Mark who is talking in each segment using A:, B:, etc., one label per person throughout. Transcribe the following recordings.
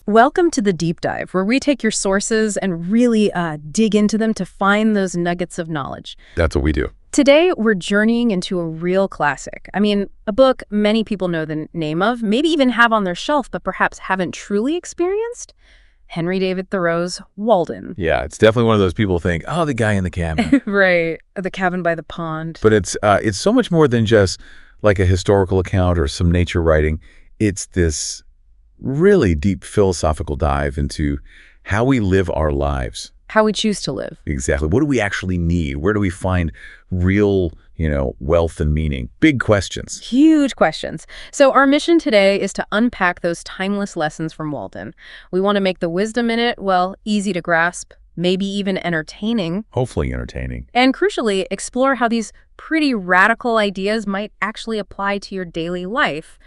A: Welcome to the Deep Dive, where we take your sources and really dig into them to find those nuggets of knowledge.
B: That's what we do.
A: Today, we're journeying into a real classic. I mean, a book many people know the name of, maybe even have on their shelf, but perhaps haven't truly experienced. Henry David Thoreau's Walden.
B: Yeah, it's definitely one of those people think, oh, the guy in the cabin.
A: Right, the cabin by the pond.
B: But it's so much more than just like a historical account or some nature writing. It's this really deep philosophical dive into how we live our lives.
A: How we choose to live.
B: Exactly. What do we actually need? Where do we find real, wealth and meaning? Big questions.
A: Huge questions. So our mission today is to unpack those timeless lessons from Walden. We want to make the wisdom in it, well, easy to grasp, maybe even entertaining.
B: Hopefully entertaining.
A: And crucially, explore how these pretty radical ideas might actually apply to your daily life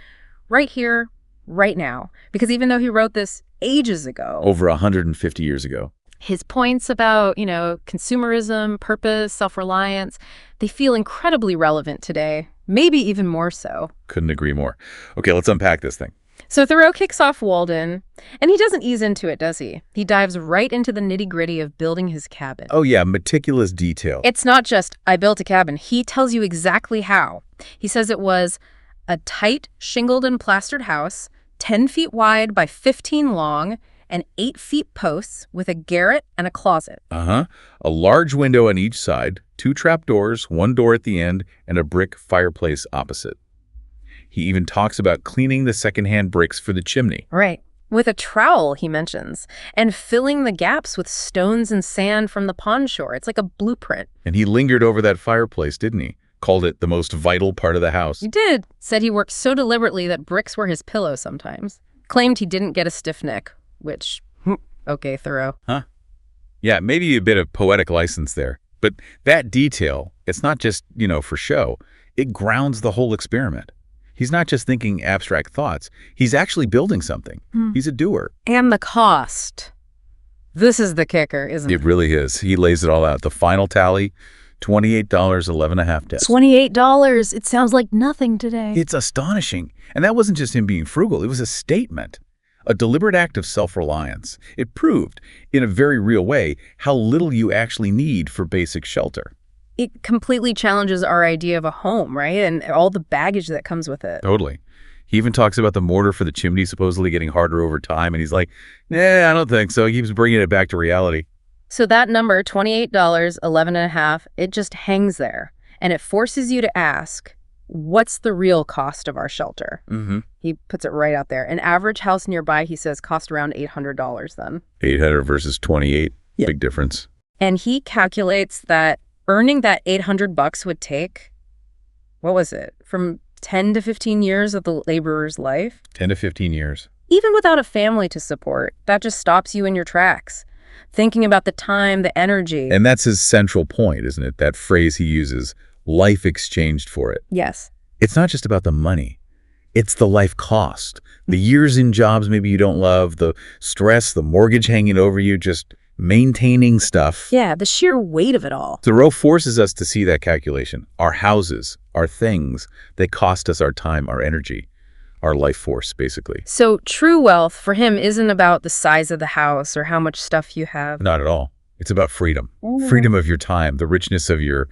A: right here, right now. Because even though he wrote this ages ago,
B: over 150 years ago,
A: his points about, consumerism, purpose, self-reliance, they feel incredibly relevant today, maybe even more so.
B: Couldn't agree more. Okay, let's unpack this thing.
A: So Thoreau kicks off Walden, and he doesn't ease into it, does he? He dives right into the nitty-gritty of building his cabin.
B: Oh yeah, meticulous detail.
A: It's not just, I built a cabin. He tells you exactly how. He says it was a tight, shingled and plastered house, 10 feet wide by 15 long, and 8 feet posts with a garret and a closet.
B: A large window on each side, 2 trapdoors, 1 door at the end, and a brick fireplace opposite. He even talks about cleaning the secondhand bricks for the chimney.
A: Right. With a trowel, he mentions, and filling the gaps with stones and sand from the pond shore. It's like a blueprint.
B: And he lingered over that fireplace, didn't he? Called it the most vital part of the house.
A: He did. Said he worked so deliberately that bricks were his pillow sometimes. Claimed he didn't get a stiff neck. Which, okay, Thoreau.
B: Huh? Yeah, maybe a bit of poetic license there. But that detail, it's not just, for show. It grounds the whole experiment. He's not just thinking abstract thoughts. He's actually building something. He's a doer.
A: And the cost. This is the kicker, isn't it?
B: It really is. He lays it all out. The final tally, $28, 11 and a half days.
A: $28. It sounds like nothing today.
B: It's astonishing. And that wasn't just him being frugal. It was a statement. A deliberate act of self-reliance. It proved, in a very real way, how little you actually need for basic shelter.
A: It completely challenges our idea of a home, right? And all the baggage that comes with it.
B: Totally. He even talks about the mortar for the chimney supposedly getting harder over time, and he's like, I don't think so. He keeps bringing it back to reality.
A: So that number, $28, 11 and a half, it just hangs there. And it forces you to ask, what's the real cost of our shelter? He puts it right out there. An average house nearby, he says, cost around $800 then.
B: 800 versus 28,
A: yeah.
B: Big difference.
A: And he calculates that earning that $800 would take, what was it, from 10 to 15 years of the laborer's life?
B: 10 to 15 years.
A: Even without a family to support, that just stops you in your tracks. Thinking about the time, the energy.
B: And that's his central point, isn't it? That phrase he uses, life exchanged for it.
A: Yes.
B: It's not just about the money. It's the life cost. The years in jobs maybe you don't love, the stress, the mortgage hanging over you, just maintaining stuff.
A: Yeah, the sheer weight of it all.
B: Thoreau forces us to see that calculation. Our houses, our things, they cost us our time, our energy, our life force, basically.
A: So true wealth for him isn't about the size of the house or how much stuff you have.
B: Not at all. It's about freedom. Freedom of your time, the richness of your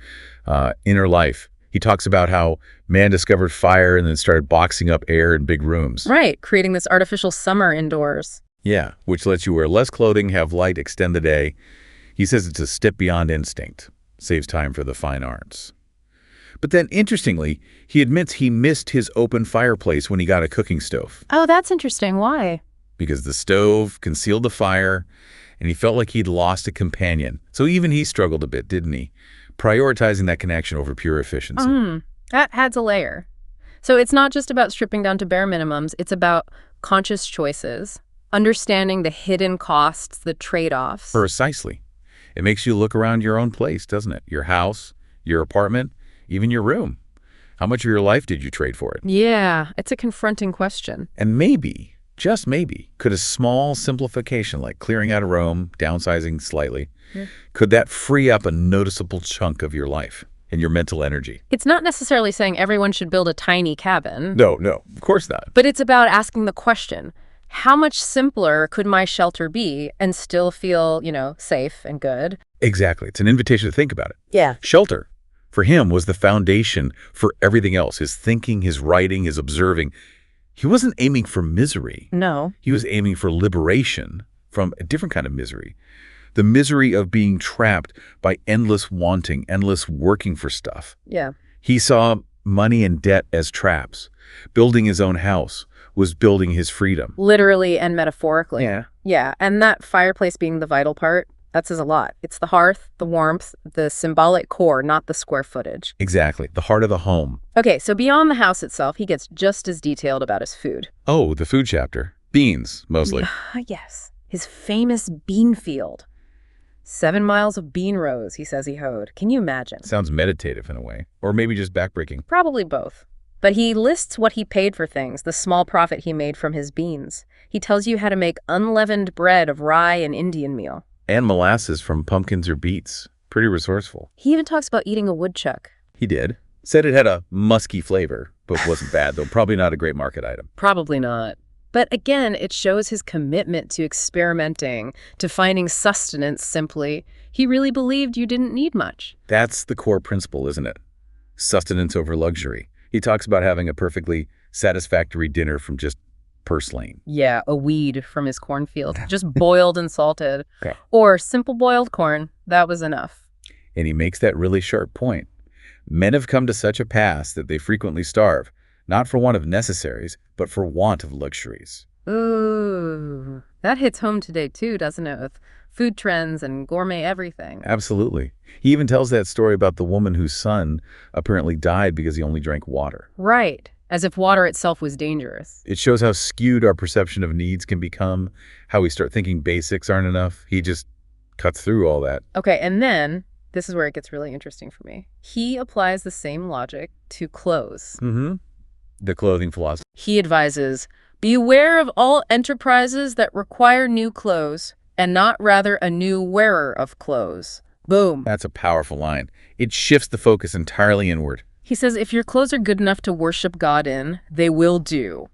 B: inner life. He talks about how man discovered fire and then started boxing up air in big rooms.
A: Right, creating this artificial summer indoors.
B: Yeah, which lets you wear less clothing, have light, extend the day. He says it's a step beyond instinct. Saves time for the fine arts. But then, interestingly, he admits he missed his open fireplace when he got a cooking stove.
A: Oh, that's interesting. Why?
B: Because the stove concealed the fire, and he felt like he'd lost a companion. So even he struggled a bit, didn't he? Prioritizing that connection over pure efficiency.
A: That adds a layer. So it's not just about stripping down to bare minimums. It's about conscious choices, understanding the hidden costs, the trade-offs.
B: Precisely. It makes you look around your own place, doesn't it? Your house, your apartment, even your room. How much of your life did you trade for it?
A: Yeah, it's a confronting question.
B: And maybe, just maybe, could a small simplification like clearing out a room, downsizing slightly, could that free up a noticeable chunk of your life and your mental energy?
A: It's not necessarily saying everyone should build a tiny cabin.
B: No, of course not.
A: But it's about asking the question, How much simpler could my shelter be and still feel, safe and good?
B: Exactly. It's an invitation to think about it.
A: Yeah.
B: Shelter, for him, was the foundation for everything else, his thinking, his writing, his observing. He wasn't aiming for misery.
A: No.
B: He was aiming for liberation from a different kind of misery. The misery of being trapped by endless wanting, endless working for stuff.
A: Yeah.
B: He saw money and debt as traps. Building his own house was building his freedom.
A: Literally and metaphorically.
B: Yeah.
A: Yeah, and that fireplace being the vital part, that says a lot. It's the hearth, the warmth, the symbolic core, not the square footage.
B: Exactly. The heart of the home.
A: Okay, so beyond the house itself, he gets just as detailed about his food.
B: Oh, the food chapter. Beans, mostly.
A: Yes. His famous bean field. 7 miles of bean rows, he says he hoed. Can you imagine?
B: Sounds meditative in a way. Or maybe just backbreaking.
A: Probably both. But he lists what he paid for things, the small profit he made from his beans. He tells you how to make unleavened bread of rye and Indian meal.
B: And molasses from pumpkins or beets. Pretty resourceful.
A: He even talks about eating a woodchuck.
B: He did. Said it had a musky flavor, but wasn't bad, though probably not a great market item.
A: Probably not. But again, it shows his commitment to experimenting, to finding sustenance simply. He really believed you didn't need much.
B: That's the core principle, isn't it? Sustenance over luxury. He talks about having a perfectly satisfactory dinner from just purslane.
A: Yeah, a weed from his cornfield, just boiled and salted.
B: Okay.
A: Or simple boiled corn. That was enough.
B: And he makes that really sharp point. Men have come to such a pass that they frequently starve, not for want of necessaries, but for want of luxuries.
A: Ooh, that hits home today too, doesn't it? With food trends and gourmet everything.
B: Absolutely. He even tells that story about the woman whose son apparently died because he only drank water.
A: Right. As if water itself was dangerous.
B: It shows how skewed our perception of needs can become, how we start thinking basics aren't enough. He just cuts through all that.
A: Okay, and then, this is where it gets really interesting for me. He applies the same logic to clothes.
B: Mm-hmm. The clothing philosophy.
A: He advises, beware of all enterprises that require new clothes, and not rather a new wearer of clothes. Boom.
B: That's a powerful line. It shifts the focus entirely inward.
A: He says if your clothes are good enough to worship God in, they will do.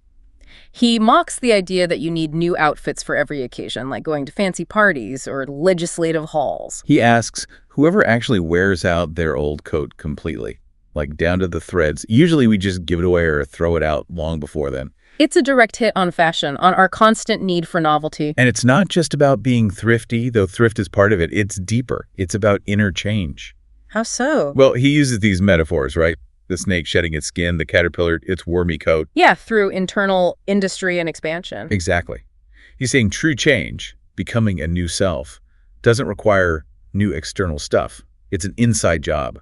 A: He mocks the idea that you need new outfits for every occasion, like going to fancy parties or legislative halls.
B: He asks, whoever actually wears out their old coat completely, like down to the threads, usually we just give it away or throw it out long before then.
A: It's a direct hit on fashion, on our constant need for novelty.
B: And it's not just about being thrifty, though thrift is part of it. It's deeper. It's about inner change.
A: How so?
B: Well, he uses these metaphors, right? The snake shedding its skin, the caterpillar, its wormy coat.
A: Yeah, through internal industry and expansion.
B: Exactly. He's saying true change, becoming a new self, doesn't require new external stuff. It's an inside job.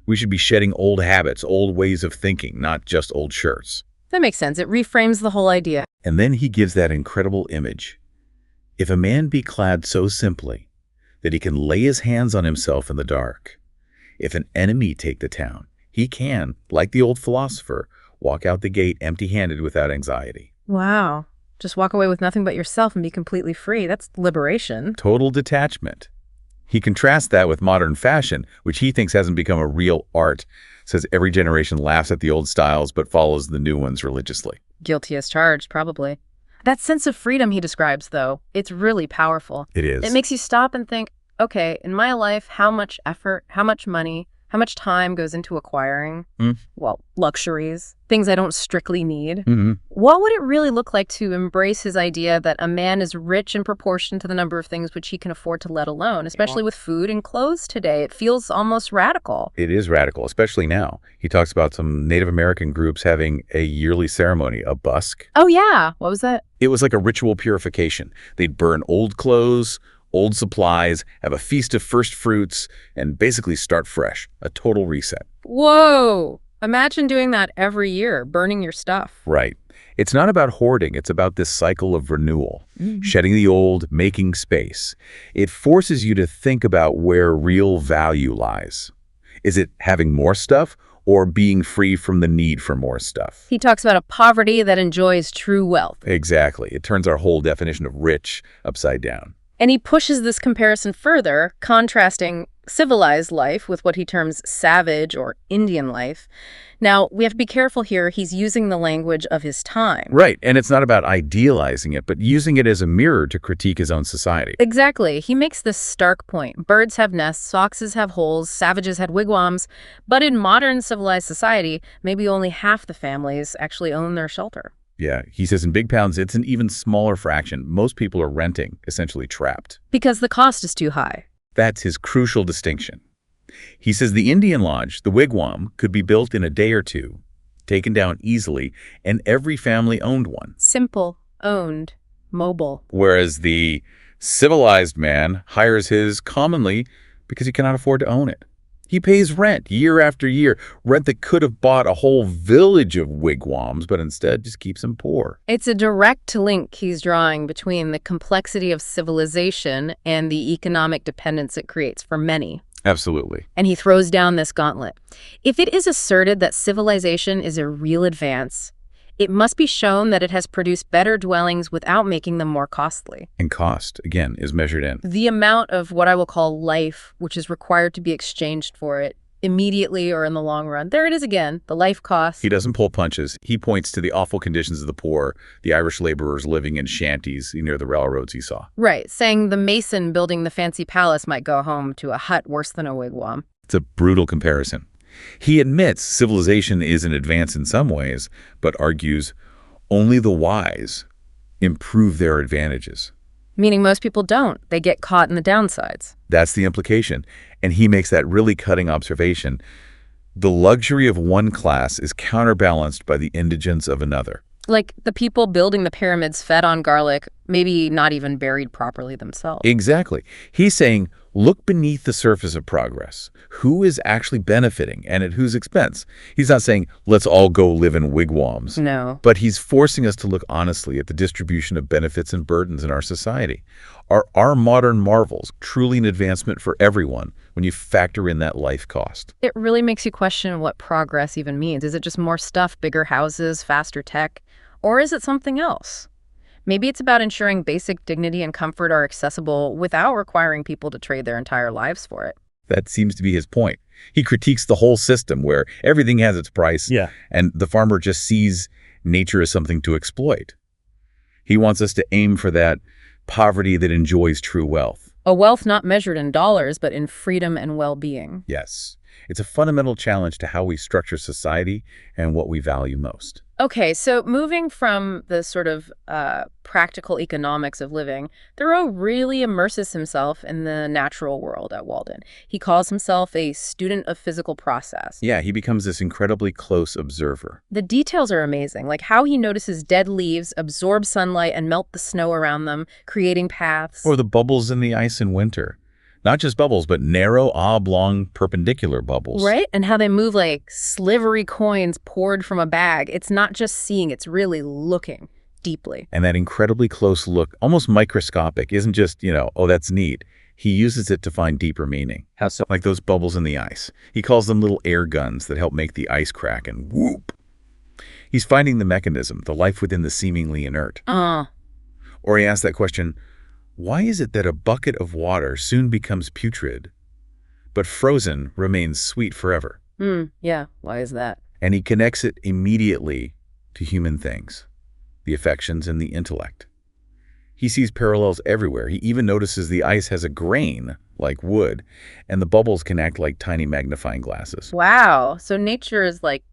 B: We should be shedding old habits, old ways of thinking, not just old shirts.
A: That makes sense. It reframes the whole idea.
B: And then he gives that incredible image. If a man be clad so simply that he can lay his hands on himself in the dark, if an enemy take the town, he can, like the old philosopher, walk out the gate empty-handed without anxiety.
A: Wow. Just walk away with nothing but yourself and be completely free. That's liberation.
B: Total detachment. He contrasts that with modern fashion, which he thinks hasn't become a real art, says every generation laughs at the old styles but follows the new ones religiously.
A: Guilty as charged, probably. That sense of freedom he describes, though, it's really powerful.
B: It is.
A: It makes you stop and think, okay, in my life, how much effort, how much money, how much time goes into acquiring, luxuries, things I don't strictly need?
B: Mm-hmm.
A: What would it really look like to embrace his idea that a man is rich in proportion to the number of things which he can afford to let alone, especially with food and clothes today? It feels almost radical.
B: It is radical, especially now. He talks about some Native American groups having a yearly ceremony, a busk.
A: Oh, yeah. What was that?
B: It was like a ritual purification. They'd burn old clothes, old supplies, have a feast of first fruits, and basically start fresh. A total reset.
A: Whoa! Imagine doing that every year, burning your stuff.
B: Right. It's not about hoarding. It's about this cycle of renewal, shedding the old, making space. It forces you to think about where real value lies. Is it having more stuff or being free from the need for more stuff?
A: He talks about a poverty that enjoys true wealth.
B: Exactly. It turns our whole definition of rich upside down.
A: And he pushes this comparison further, contrasting civilized life with what he terms savage or Indian life. Now, we have to be careful here. He's using the language of his time.
B: Right, and it's not about idealizing it, but using it as a mirror to critique his own society.
A: Exactly. He makes this stark point. Birds have nests, foxes have holes, savages had wigwams, but in modern civilized society, maybe only half the families actually own their shelter.
B: Yeah, he says in big towns, it's an even smaller fraction. Most people are renting, essentially trapped.
A: Because the cost is too high.
B: That's his crucial distinction. He says the Indian lodge, the wigwam, could be built in a day or two, taken down easily, and every family owned one.
A: Simple, owned, mobile.
B: Whereas the civilized man hires his commonly because he cannot afford to own it. He pays rent year after year, rent that could have bought a whole village of wigwams, but instead just keeps him poor.
A: It's a direct link he's drawing between the complexity of civilization and the economic dependence it creates for many.
B: Absolutely.
A: And he throws down this gauntlet. If it is asserted that civilization is a real advance, it must be shown that it has produced better dwellings without making them more costly.
B: And cost, again, is measured in
A: The amount of what I will call life, which is required to be exchanged for it, immediately or in the long run. There it is again, the life cost.
B: He doesn't pull punches. He points to the awful conditions of the poor, the Irish laborers living in shanties near the railroads he saw.
A: Right, saying the mason building the fancy palace might go home to a hut worse than a wigwam.
B: It's a brutal comparison. He admits civilization is an advance in some ways, but argues only the wise improve their advantages.
A: Meaning most people don't. They get caught in the downsides.
B: That's the implication. And he makes that really cutting observation. The luxury of one class is counterbalanced by the indigence of another.
A: Like the people building the pyramids fed on garlic, maybe not even buried properly themselves.
B: Exactly. He's saying, look beneath the surface of progress. Who is actually benefiting and at whose expense? He's not saying, let's all go live in wigwams.
A: No.
B: But he's forcing us to look honestly at the distribution of benefits and burdens in our society. Are our modern marvels truly an advancement for everyone when you factor in that life cost?
A: It really makes you question what progress even means. Is it just more stuff, bigger houses, faster tech? Or is it something else? Maybe it's about ensuring basic dignity and comfort are accessible without requiring people to trade their entire lives for it.
B: That seems to be his point. He critiques the whole system where everything has its price, and the farmer just sees nature as something to exploit. He wants us to aim for that poverty that enjoys true wealth.
A: A wealth not measured in dollars, but in freedom and well-being.
B: Yes. It's a fundamental challenge to how we structure society and what we value most.
A: Okay, so moving from the sort of practical economics of living, Thoreau really immerses himself in the natural world at Walden. He calls himself a student of physical process.
B: Yeah, he becomes this incredibly close observer.
A: The details are amazing, like how he notices dead leaves absorb sunlight and melt the snow around them, creating paths.
B: Or the bubbles in the ice in winter. Not just bubbles, but narrow, oblong, perpendicular bubbles.
A: Right? And how they move like slivery coins poured from a bag. It's not just seeing, it's really looking deeply.
B: And that incredibly close look, almost microscopic, isn't just, oh, that's neat. He uses it to find deeper meaning.
C: How so?
B: Like those bubbles in the ice. He calls them little air guns that help make the ice crack and whoop. He's finding the mechanism, the life within the seemingly inert. Or he asks that question, why is it that a bucket of water soon becomes putrid, but frozen remains sweet forever?
A: Yeah, why is that?
B: And he connects it immediately to human things, the affections and the intellect. He sees parallels everywhere. He even notices the ice has a grain, like wood, and the bubbles can act like tiny magnifying glasses.
A: Wow, so nature is like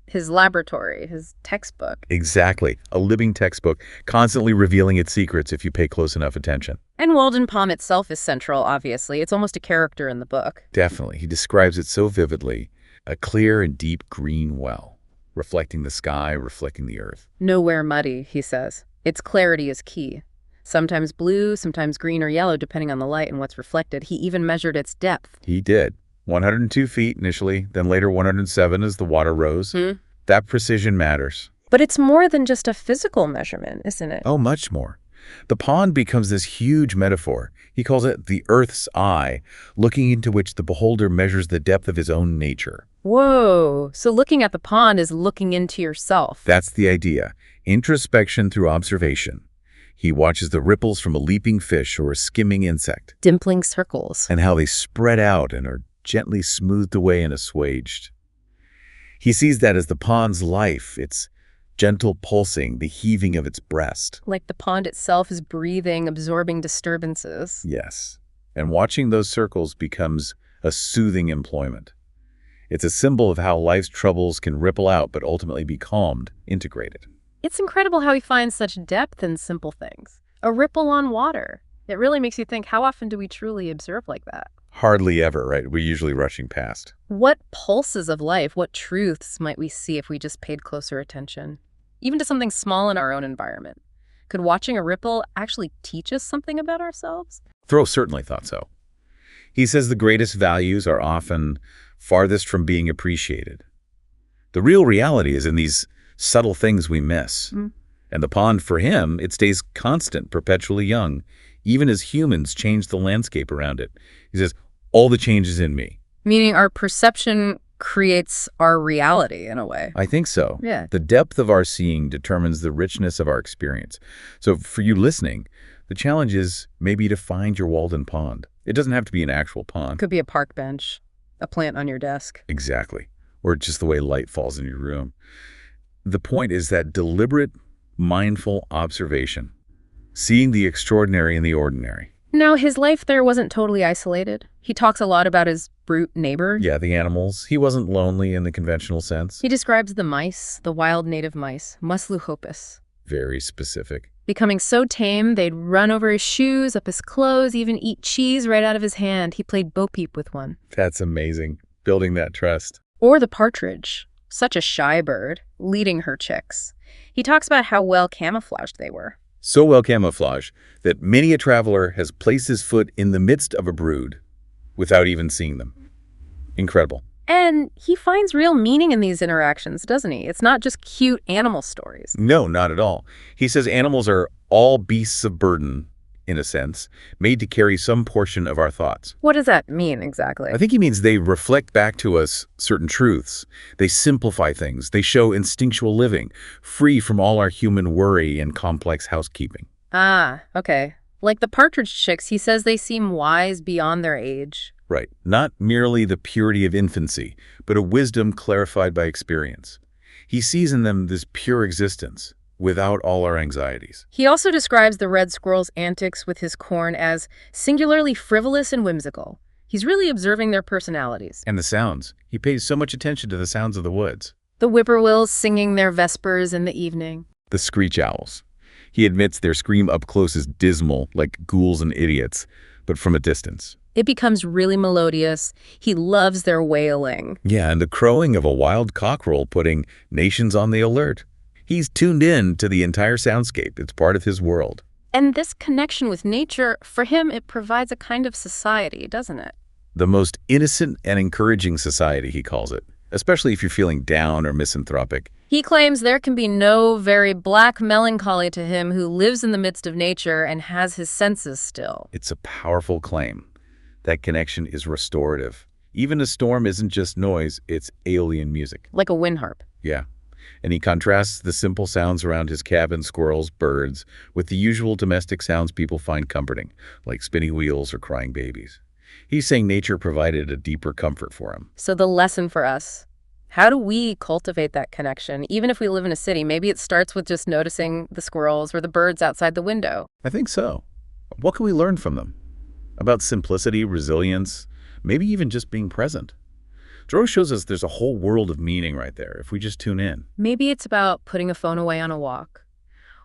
A: his laboratory, his textbook.
B: Exactly. A living textbook, constantly revealing its secrets if you pay close enough attention.
A: And Walden Pond itself is central, obviously. It's almost a character in the book.
B: Definitely. He describes it so vividly. A clear and deep green well, reflecting the sky, reflecting the earth.
A: Nowhere muddy, he says. Its clarity is key. Sometimes blue, sometimes green or yellow, depending on the light and what's reflected. He even measured its depth.
B: He did. 102 feet initially, then later 107 as the water rose. That precision matters.
A: But it's more than just a physical measurement, isn't it?
B: Oh, much more. The pond becomes this huge metaphor. He calls it the Earth's eye, looking into which the beholder measures the depth of his own nature.
A: Whoa, so looking at the pond is looking into yourself.
B: That's the idea. Introspection through observation. He watches the ripples from a leaping fish or a skimming insect,
A: Dimpling circles.
B: and how they spread out and are gently smoothed away and assuaged. He sees that as the pond's life, its gentle pulsing, the heaving of its breast.
A: Like the pond itself is breathing, absorbing disturbances.
B: Yes, and watching those circles becomes a soothing employment. It's a symbol of how life's troubles can ripple out but ultimately be calmed, integrated.
A: It's incredible how he finds such depth in simple things. A ripple on water. It really makes you think, how often do we truly observe like that?
B: Hardly ever, right? We're usually rushing past.
A: What pulses of life, what truths might we see if we just paid closer attention? Even to something small in our own environment. Could watching a ripple actually teach us something about ourselves?
B: Thoreau certainly thought so. He says the greatest values are often farthest from being appreciated. The real reality is in these subtle things we miss. And the pond, for him, it stays constant, perpetually young, even as humans change the landscape around it. He says, all the change is in me.
A: Meaning our perception creates our reality in a way.
B: I think so.
A: Yeah.
B: The depth of our seeing determines the richness of our experience. So for you listening, the challenge is maybe to find your Walden Pond. It doesn't have to be an actual pond.
A: Could be a park bench, a plant on your desk.
B: Exactly. Or just the way light falls in your room. The point is that deliberate, mindful observation, seeing the extraordinary in the ordinary.
A: Now, his life there wasn't totally isolated. He talks a lot about his brute neighbor.
B: Yeah, the animals. He wasn't lonely in the conventional sense.
A: He describes the mice, the wild native mice, musluhopus.
B: Very specific.
A: Becoming so tame, they'd run over his shoes, up his clothes, even eat cheese right out of his hand. He played bo-peep with one.
B: That's amazing. Building that trust.
A: Or the partridge, such a shy bird, leading her chicks. He talks about how well camouflaged they were.
B: So well camouflaged that many a traveler has placed his foot in the midst of a brood without even seeing them. Incredible.
A: And he finds real meaning in these interactions, doesn't he? It's not just cute animal stories.
B: No, not at all. He says animals are all beasts of burden, in a sense, made to carry some portion of our thoughts.
A: What does that mean exactly?
B: I think he means they reflect back to us certain truths. They simplify things. They show instinctual living, free from all our human worry and complex housekeeping.
A: Ah, okay. Like the partridge chicks, he says they seem wise beyond their age.
B: Right. Not merely the purity of infancy, but a wisdom clarified by experience. He sees in them this pure existence, without all our anxieties.
A: He also describes the red squirrel's antics with his corn as singularly frivolous and whimsical. He's really observing their personalities.
B: And the sounds. He pays so much attention to the sounds of the woods.
A: The whippoorwills singing their vespers in the evening.
B: The screech owls. He admits their scream up close is dismal, like ghouls and idiots, but from a distance.
A: It becomes really melodious. He loves their wailing.
B: Yeah, and the crowing of a wild cockerel putting nations on the alert. He's tuned in to the entire soundscape. It's part of his world.
A: And this connection with nature, for him, it provides a kind of society, doesn't it?
B: The most innocent and encouraging society, he calls it, especially if you're feeling down or misanthropic.
A: He claims there can be no very black melancholy to him who lives in the midst of nature and has his senses still.
B: It's a powerful claim. That connection is restorative. Even a storm isn't just noise, it's alien music.
A: Like a wind harp.
B: Yeah. And he contrasts the simple sounds around his cabin, squirrels, birds, with the usual domestic sounds people find comforting, like spinning wheels or crying babies. He's saying nature provided a deeper comfort for him.
A: So the lesson for us, how do we cultivate that connection? Even if we live in a city, maybe it starts with just noticing the squirrels or the birds outside the window.
B: I think so. What can we learn from them? About simplicity, resilience, maybe even just being present. Thoreau shows us there's a whole world of meaning right there if we just tune in.
A: Maybe it's about putting a phone away on a walk,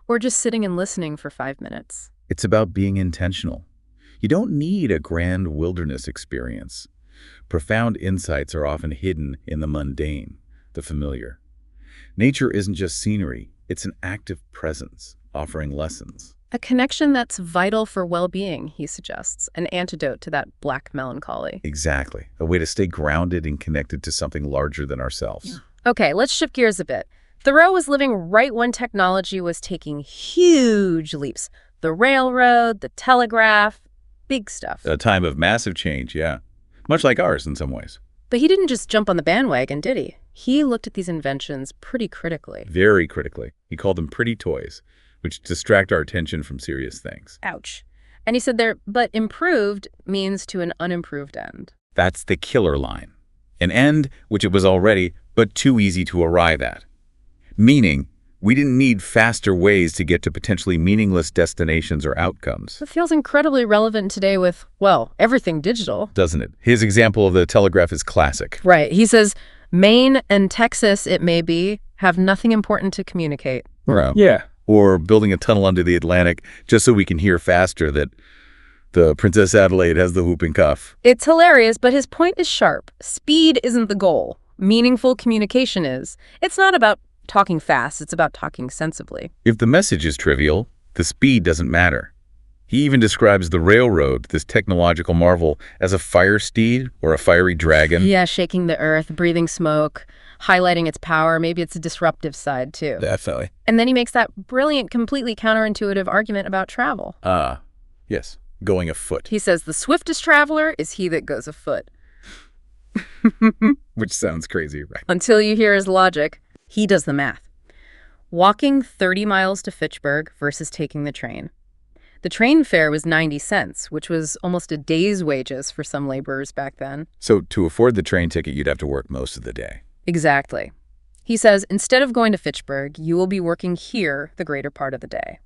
A: or just sitting and listening for 5 minutes.
B: It's about being intentional. You don't need a grand wilderness experience. Profound insights are often hidden in the mundane, the familiar. Nature isn't just scenery, it's an active presence, offering lessons.
A: A connection that's vital for well-being, he suggests, an antidote to that black melancholy.
B: Exactly. A way to stay grounded and connected to something larger than ourselves.
A: Okay, let's shift gears a bit. Thoreau was living right when technology was taking huge leaps. The railroad, the telegraph, big stuff.
B: A time of massive change, yeah. Much like ours in some ways.
A: But he didn't just jump on the bandwagon, did he? He looked at these inventions pretty critically.
B: Very critically. He called them pretty toys. which distract our attention from serious things.
A: Ouch. And he said there, but improved means to an unimproved end.
B: That's the killer line. An end which it was already, but too easy to arrive at. Meaning, we didn't need faster ways to get to potentially meaningless destinations or outcomes.
A: It feels incredibly relevant today with, well, everything digital.
B: Doesn't it? His example of the telegraph is classic.
A: Right. He says, Maine and Texas, it may be, have nothing important to communicate.
B: Yeah. Or building a tunnel under the Atlantic just so we can hear faster that the Princess Adelaide has the whooping cough.
A: It's hilarious, but his point is sharp. Speed isn't the goal. Meaningful communication is. It's not about talking fast. It's about talking sensibly.
B: If the message is trivial, the speed doesn't matter. He even describes the railroad, this technological marvel, as a fire steed or a fiery dragon.
A: Yeah, shaking the earth, breathing smoke, highlighting its power. Maybe it's a disruptive side, too.
B: Definitely.
A: And then he makes that brilliant, completely counterintuitive argument about travel.
B: Yes, going afoot.
A: He says the swiftest traveler is he that goes afoot.
B: Which sounds crazy, right?
A: Until you hear his logic, he does the math. Walking 30 miles to Fitchburg versus taking the train. The train fare was 90 cents, which was almost a day's wages for some laborers back then.
B: So to afford the train ticket, you'd have to work most of the day.
A: Exactly. He says, instead of going to Fitchburg, you will be working here the greater part of the day.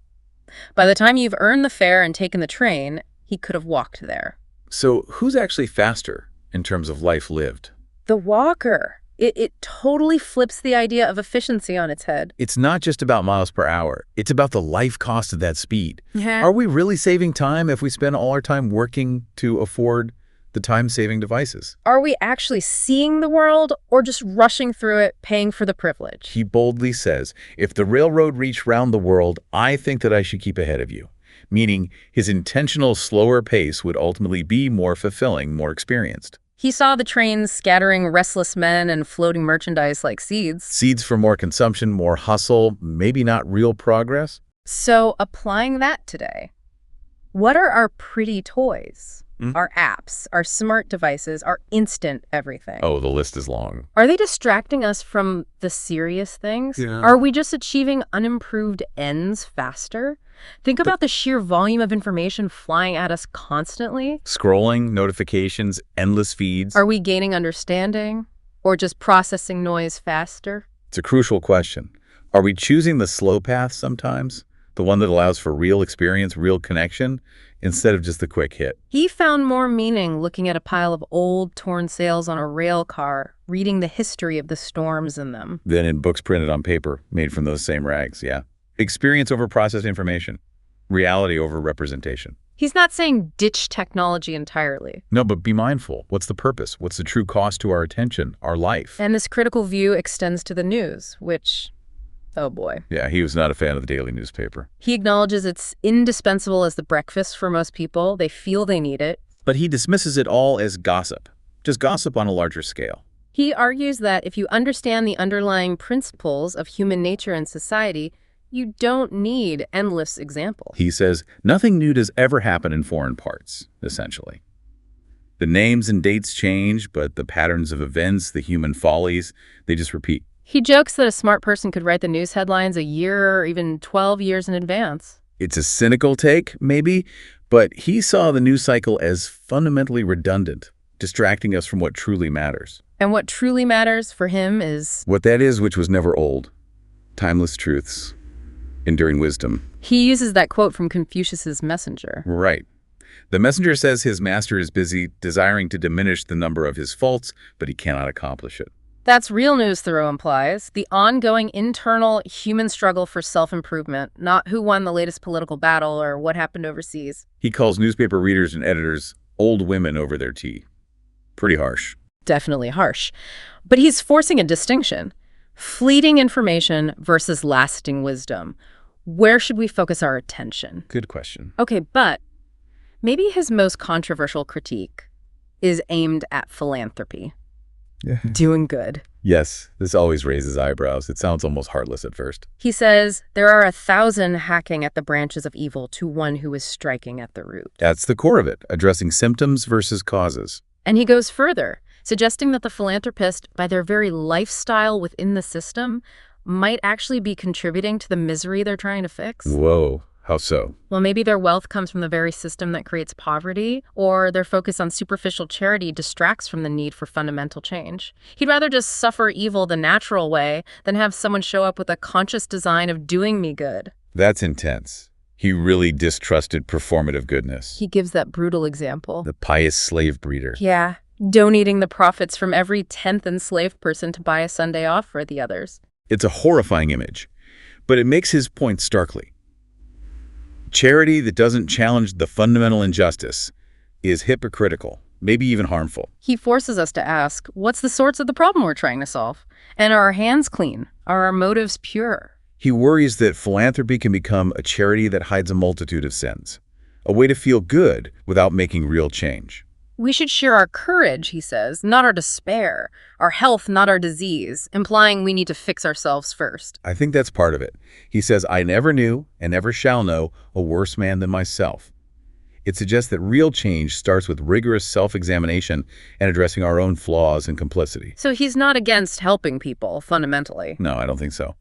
A: By the time you've earned the fare and taken the train, he could have walked there.
B: So who's actually faster in terms of life lived?
A: The walker. It totally flips the idea of efficiency on its head.
B: It's not just about miles per hour. It's about the life cost of that speed.
A: Yeah.
B: Are we really saving time if we spend all our time working to afford the time-saving devices?
A: Are we actually seeing the world or just rushing through it, paying for the privilege?
B: He boldly says, if the railroad reached round the world, I think that I should keep ahead of you. Meaning his intentional slower pace would ultimately be more fulfilling, more experienced.
A: He saw the trains scattering restless men and floating merchandise like seeds.
B: Seeds for more consumption, more hustle, maybe not real progress?
A: So applying that today, what are our pretty toys? Our apps, our smart devices, our instant everything?
B: Oh, the list is long.
A: Are they distracting us from the serious things?
B: Yeah.
A: Are we just achieving unimproved ends faster? Think about the sheer volume of information flying at us constantly.
B: Scrolling, notifications, endless feeds.
A: Are we gaining understanding or just processing noise faster?
B: It's a crucial question. Are we choosing the slow path sometimes? The one that allows for real experience, real connection, instead of just the quick hit?
A: He found more meaning looking at a pile of old, torn sails on a rail car, reading the history of the storms in them.
B: Than in books printed on paper, made from those same rags, yeah. Experience over processed information. Reality over representation.
A: He's not saying ditch technology entirely.
B: No, but be mindful. What's the purpose? What's the true cost to our attention, our life?
A: And this critical view extends to the news, which, oh boy.
B: Yeah, he was not a fan of the daily newspaper.
A: He acknowledges it's indispensable as the breakfast for most people. They feel they need it.
B: But he dismisses it all as gossip. Just gossip on a larger scale.
A: He argues that if you understand the underlying principles of human nature and society, you don't need endless examples.
B: He says nothing new does ever happen in foreign parts, essentially. The names and dates change, but the patterns of events, the human follies, they just repeat.
A: He jokes that a smart person could write the news headlines a year or even 12 years in advance.
B: It's a cynical take, maybe, but he saw the news cycle as fundamentally redundant, distracting us from what truly matters.
A: And what truly matters for him is
B: what that is, which was never old. Timeless truths. Enduring wisdom.
A: He uses that quote from Confucius's Messenger.
B: Right. The messenger says his master is busy desiring to diminish the number of his faults, but he cannot accomplish it.
A: That's real news, Thoreau implies. The ongoing internal human struggle for self-improvement, not who won the latest political battle or what happened overseas.
B: He calls newspaper readers and editors old women over their tea. Pretty harsh.
A: Definitely harsh. But he's forcing a distinction. Fleeting information versus lasting wisdom. Where should we focus our attention?
B: Good question.
A: Okay, but maybe his most controversial critique is aimed at philanthropy.
B: Yeah.
A: Doing good.
B: Yes, this always raises eyebrows. It sounds almost heartless at first.
A: He says, there are 1,000 hacking at the branches of evil to one who is striking at the root.
B: That's the core of it, addressing symptoms versus causes.
A: And he goes further, suggesting that the philanthropist, by their very lifestyle within the system, might actually be contributing to the misery they're trying to fix.
B: Whoa, how so?
A: Well, maybe their wealth comes from the very system that creates poverty, or their focus on superficial charity distracts from the need for fundamental change. He'd rather just suffer evil the natural way than have someone show up with a conscious design of doing me good.
B: That's intense. He really distrusted performative goodness.
A: He gives that brutal example.
B: The pious slave breeder.
A: Yeah, donating the profits from every 10th enslaved person to buy a Sunday off for the others.
B: It's a horrifying image, but it makes his point starkly. Charity that doesn't challenge the fundamental injustice is hypocritical, maybe even harmful.
A: He forces us to ask, what's the source of the problem we're trying to solve? And are our hands clean? Are our motives pure?
B: He worries that philanthropy can become a charity that hides a multitude of sins, a way to feel good without making real change.
A: We should share our courage, he says, not our despair, our health, not our disease, implying we need to fix ourselves first.
B: I think that's part of it. He says, I never knew and never shall know a worse man than myself. It suggests that real change starts with rigorous self-examination and addressing our own flaws and complicity.
A: So he's not against helping people, fundamentally.
B: No, I don't think so.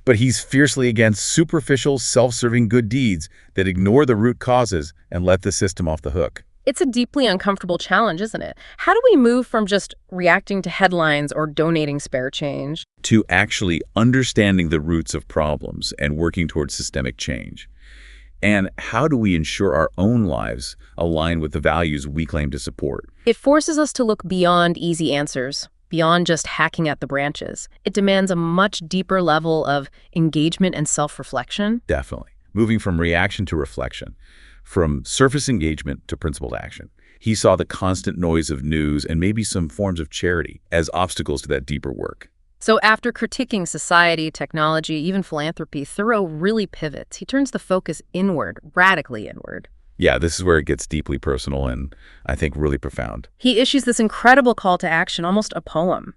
B: But he's fiercely against superficial, self-serving good deeds that ignore the root causes and let the system off the hook.
A: It's a deeply uncomfortable challenge, isn't it? How do we move from just reacting to headlines or donating spare change
B: to actually understanding the roots of problems and working towards systemic change? And how do we ensure our own lives align with the values we claim to support?
A: It forces us to look beyond easy answers, beyond just hacking at the branches. It demands a much deeper level of engagement and self-reflection.
B: Definitely. Moving from reaction to reflection, from surface engagement to principled action. He saw the constant noise of news and maybe some forms of charity as obstacles to that deeper work.
A: So after critiquing society, technology, even philanthropy, Thoreau really pivots. He turns the focus inward, radically inward.
B: Yeah, this is where it gets deeply personal and, I think, really profound.
A: He issues this incredible call to action, almost a poem.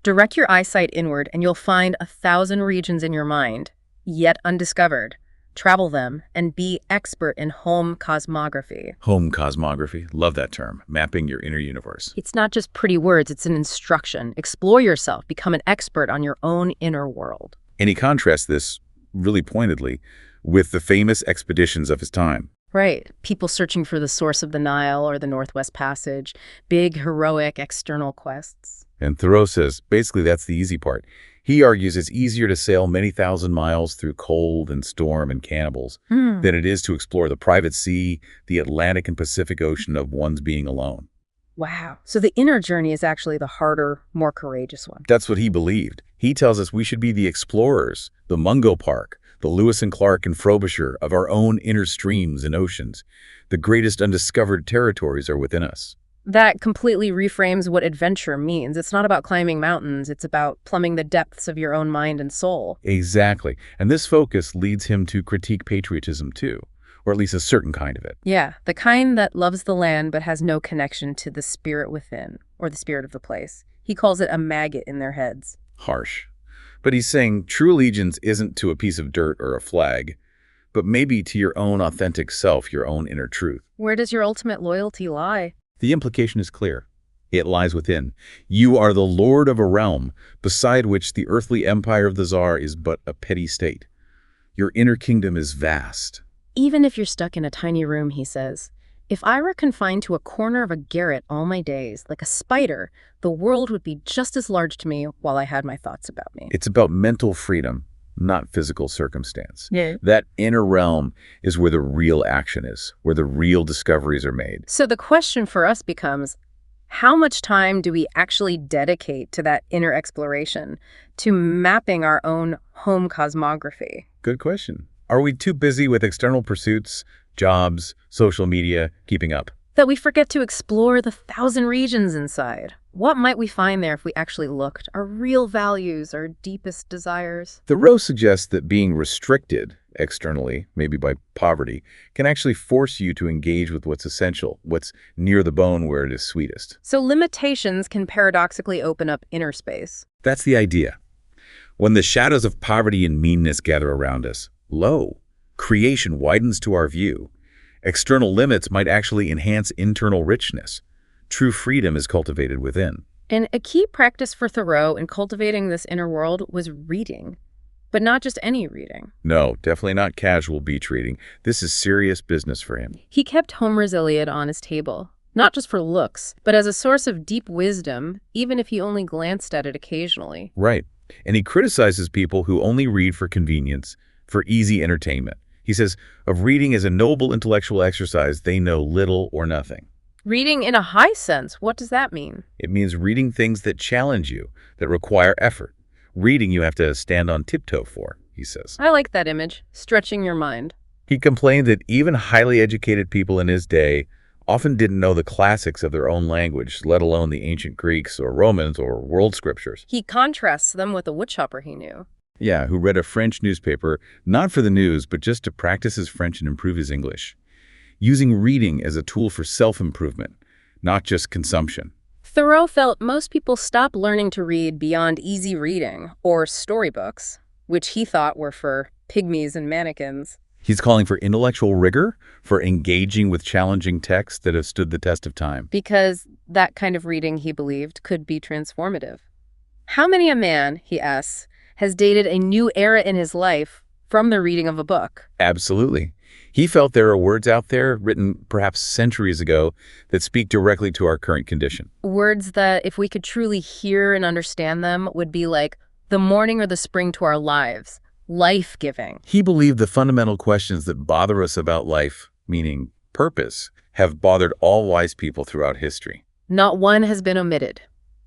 A: Direct your eyesight inward, and you'll find 1,000 regions in your mind, yet undiscovered. Travel them, and be expert in home cosmography.
B: Home cosmography. Love that term. Mapping your inner universe.
A: It's not just pretty words, it's an instruction. Explore yourself, become an expert on your own inner world.
B: And he contrasts this, really pointedly, with the famous expeditions of his time.
A: Right. People searching for the source of the Nile or the Northwest Passage. Big, heroic, external quests.
B: And Thoreau says, basically, that's the easy part. He argues it's easier to sail many thousand miles through cold and storm and cannibals than it is to explore the private sea, the Atlantic and Pacific Ocean of one's being alone.
A: Wow. So the inner journey is actually the harder, more courageous one.
B: That's what he believed. He tells us we should be the explorers, the Mungo Park, the Lewis and Clark and Frobisher of our own inner streams and oceans. The greatest undiscovered territories are within us.
A: That completely reframes what adventure means. It's not about climbing mountains. It's about plumbing the depths of your own mind and soul.
B: Exactly. And this focus leads him to critique patriotism too, or at least a certain kind of it.
A: Yeah, the kind that loves the land but has no connection to the spirit within, or the spirit of the place. He calls it a maggot in their heads.
B: Harsh. But he's saying true allegiance isn't to a piece of dirt or a flag, but maybe to your own authentic self, your own inner truth.
A: Where does your ultimate loyalty lie?
B: The implication is clear. It lies within. You are the lord of a realm, beside which the earthly empire of the Tsar is but a petty state. Your inner kingdom is vast.
A: Even if you're stuck in a tiny room, he says, if I were confined to a corner of a garret all my days, like a spider, the world would be just as large to me while I had my thoughts about me.
B: It's about mental freedom, not physical circumstance.
A: Yeah.
B: That inner realm is where the real action is, where the real discoveries are made.
A: So the question for us becomes, how much time do we actually dedicate to that inner exploration, to mapping our own home cosmography?
B: Good question. Are we too busy with external pursuits, jobs, social media, keeping up?
A: That we forget to explore the 1,000 regions inside. What might we find there if we actually looked? Our real values, our deepest desires?
B: Thoreau suggests that being restricted externally, maybe by poverty, can actually force you to engage with what's essential, what's near the bone where it is sweetest.
A: So limitations can paradoxically open up inner space.
B: That's the idea. When the shadows of poverty and meanness gather around us, lo, creation widens to our view. External limits might actually enhance internal richness. True freedom is cultivated within.
A: And a key practice for Thoreau in cultivating this inner world was reading. But not just any reading.
B: No, definitely not casual beach reading. This is serious business for him.
A: He kept Homer's Iliad on his table, not just for looks, but as a source of deep wisdom, even if he only glanced at it occasionally.
B: Right. And he criticizes people who only read for convenience, for easy entertainment. He says, of reading as a noble intellectual exercise, they know little or nothing.
A: Reading in a high sense, what does that mean?
B: It means reading things that challenge you, that require effort. Reading you have to stand on tiptoe for, he says.
A: I like that image, stretching your mind.
B: He complained that even highly educated people in his day often didn't know the classics of their own language, let alone the ancient Greeks or Romans or world scriptures.
A: He contrasts them with a woodchopper he knew.
B: Yeah, who read a French newspaper, not for the news, but just to practice his French and improve his English. Using reading as a tool for self-improvement, not just consumption.
A: Thoreau felt most people stop learning to read beyond easy reading or storybooks, which he thought were for pygmies and mannequins.
B: He's calling for intellectual rigor, for engaging with challenging texts that have stood the test of time.
A: Because that kind of reading, he believed, could be transformative. How many a man, he asks, has dated a new era in his life from the reading of a book?
B: Absolutely. He felt there are words out there written perhaps centuries ago that speak directly to our current condition.
A: Words that, if we could truly hear and understand them, would be like the morning or the spring to our lives, life-giving.
B: He believed the fundamental questions that bother us about life, meaning purpose, have bothered all wise people throughout history.
A: Not one has been omitted.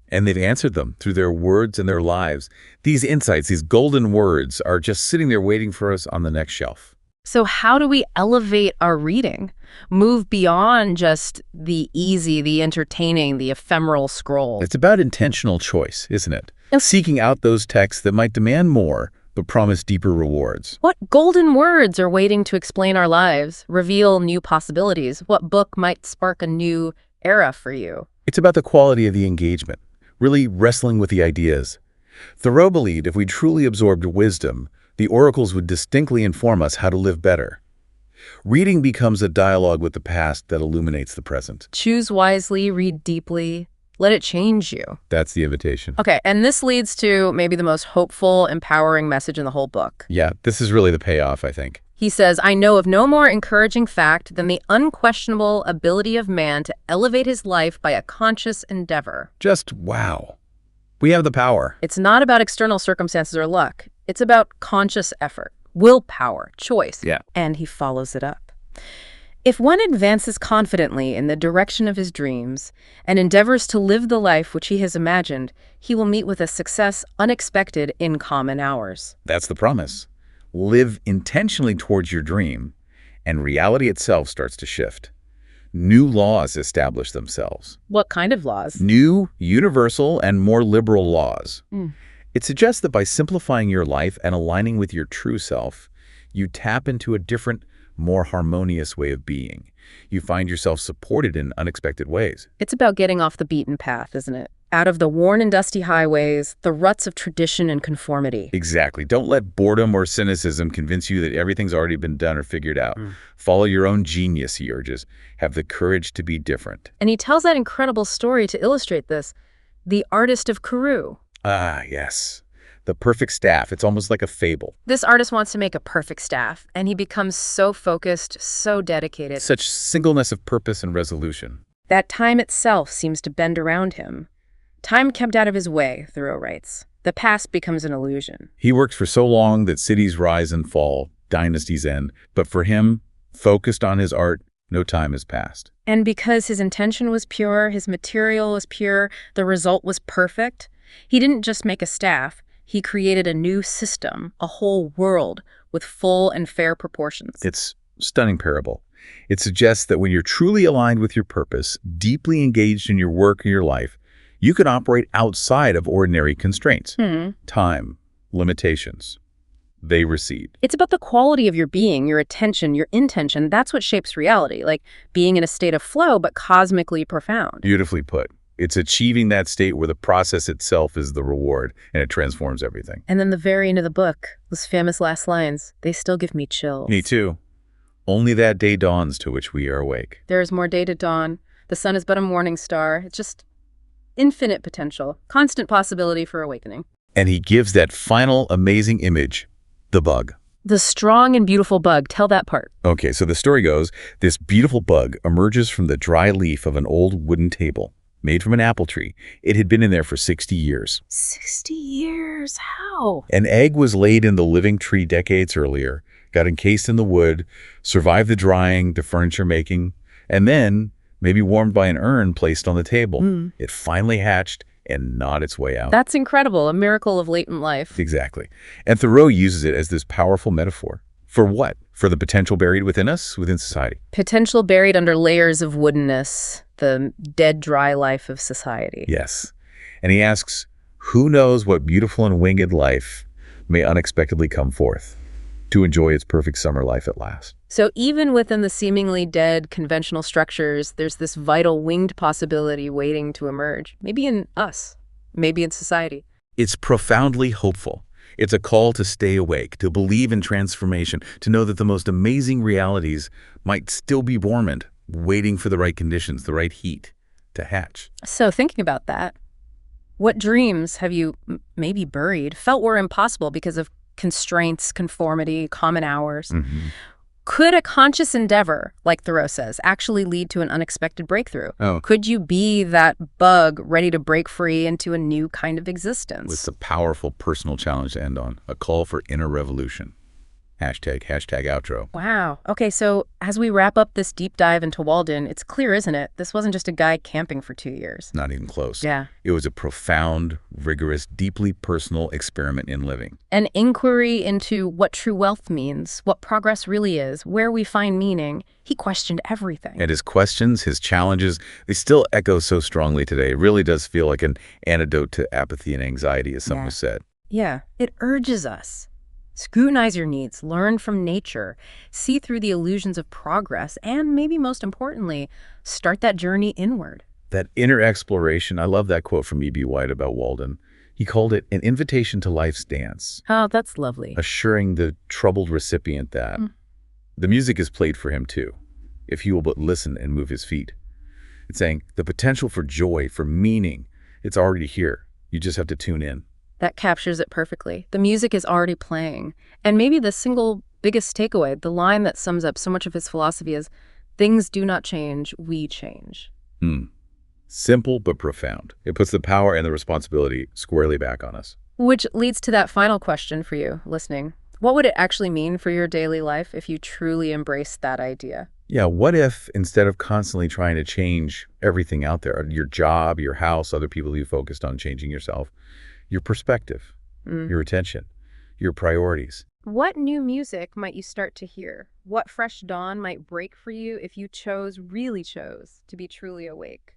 B: And they've answered them through their words and their lives. These insights, these golden words, are just sitting there waiting for us on the next shelf.
A: So how do we elevate our reading? Move beyond just the easy, the entertaining, the ephemeral scroll.
B: It's about intentional choice, isn't it? Seeking out those texts that might demand more, but promise deeper rewards.
A: What golden words are waiting to explain our lives, reveal new possibilities? What book might spark a new era for you?
B: It's about the quality of the engagement, really wrestling with the ideas. Thoreau believed if we truly absorbed wisdom, the oracles would distinctly inform us how to live better. Reading becomes a dialogue with the past that illuminates the present.
A: Choose wisely, read deeply, let it change you.
B: That's the invitation.
A: Okay, and this leads to maybe the most hopeful, empowering message in the whole book.
B: Yeah, this is really the payoff, I think.
A: He says, I know of no more encouraging fact than the unquestionable ability of man to elevate his life by a conscious endeavor.
B: Just wow. We have the power.
A: It's not about external circumstances or luck. It's about conscious effort, willpower, choice.
B: Yeah.
A: And he follows it up. If one advances confidently in the direction of his dreams and endeavors to live the life which he has imagined, he will meet with a success unexpected in common hours.
B: That's the promise. Live intentionally towards your dream, and reality itself starts to shift. New laws establish themselves.
A: What kind of laws?
B: New, universal, and more liberal laws. It suggests that by simplifying your life and aligning with your true self, you tap into a different, more harmonious way of being. You find yourself supported in unexpected ways.
A: It's about getting off the beaten path, isn't it? Out of the worn and dusty highways, the ruts of tradition and conformity.
B: Exactly. Don't let boredom or cynicism convince you that everything's already been done or figured out. Follow your own genius, he urges. Have the courage to be different.
A: And he tells that incredible story to illustrate this. The Artist of Kourou.
B: Ah, yes. The perfect staff. It's almost like a fable.
A: This artist wants to make a perfect staff, and he becomes so focused, so dedicated.
B: Such singleness of purpose and resolution.
A: That time itself seems to bend around him. Time kept out of his way, Thoreau writes. The past becomes an illusion.
B: He works for so long that cities rise and fall, dynasties end. But for him, focused on his art, no time has passed.
A: And because his intention was pure, his material was pure, the result was perfect, he didn't just make a staff. He created a new system, a whole world with full and fair proportions.
B: It's a stunning parable. It suggests that when you're truly aligned with your purpose, deeply engaged in your work and your life, you can operate outside of ordinary constraints. Time, limitations. They recede.
A: It's about the quality of your being, your attention, your intention. That's what shapes reality, like being in a state of flow, but cosmically profound.
B: Beautifully put. It's achieving that state where the process itself is the reward, and it transforms everything.
A: And then the very end of the book, those famous last lines, they still give me chills.
B: Me too. Only that day dawns to which we are awake.
A: There is more day to dawn. The sun is but a morning star. It's just infinite potential, constant possibility for awakening.
B: And he gives that final amazing image, The bug.
A: The strong and beautiful bug. Tell that part.
B: Okay, so the story goes, this beautiful bug emerges from the dry leaf of an old wooden table made from an apple tree. It had been in there for 60 years.
A: 60 years? How?
B: An egg was laid in the living tree decades earlier, got encased in the wood, survived the drying, the furniture making, and then, maybe warmed by an urn placed on the table, it finally hatched and gnawed its way out.
A: That's incredible. A miracle of latent life.
B: Exactly. And Thoreau uses it as this powerful metaphor. For what? For the potential buried within us, within society.
A: Potential buried under layers of woodenness, the dead, dry life of society.
B: Yes. And he asks, who knows what beautiful and winged life may unexpectedly come forth to enjoy its perfect summer life at last?
A: So even within the seemingly dead conventional structures, there's this vital winged possibility waiting to emerge. Maybe in us, maybe in society.
B: It's profoundly hopeful. It's a call to stay awake, to believe in transformation, to know that the most amazing realities might still be dormant, waiting for the right conditions, the right heat to hatch.
A: So thinking about that, what dreams have you maybe buried, felt were impossible because of constraints, conformity, common hours? Could a conscious endeavor, like Thoreau says, actually lead to an unexpected breakthrough? Could you be that bug ready to break free into a new kind of existence?
B: With a powerful personal challenge to end on, a call for inner revolution. Hashtag outro.
A: Wow. Okay, so as we wrap up this deep dive into Walden, it's clear, isn't it? This wasn't just a guy camping for 2 years.
B: Not even close.
A: Yeah.
B: It was a profound, rigorous, deeply personal experiment in living.
A: An inquiry into what true wealth means, what progress really is, where we find meaning. He questioned everything.
B: And his questions, his challenges, they still echo so strongly today. It really does feel like an antidote to apathy and anxiety, as some have said.
A: Yeah, it urges us. Scrutinize your needs, learn from nature, see through the illusions of progress, and maybe most importantly, start that journey inward.
B: That inner exploration, I love that quote from E.B. White about Walden. He called it an invitation to life's dance.
A: Oh, that's lovely.
B: Assuring the troubled recipient that the music is played for him too, if he will but listen and move his feet. It's saying the potential for joy, for meaning, it's already here. You just have to tune in.
A: That captures it perfectly. The music is already playing. And maybe the single biggest takeaway, the line that sums up so much of his philosophy is, things do not change, we change.
B: Simple but profound. It puts the power and the responsibility squarely back on us.
A: Which leads to that final question for you listening. What would it actually mean for your daily life if you truly embraced that idea?
B: Yeah, what if instead of constantly trying to change everything out there, your job, your house, other people you focused on changing yourself, your perspective, your attention, your priorities.
A: What new music might you start to hear? What fresh dawn might break for you if you really chose to be truly awake?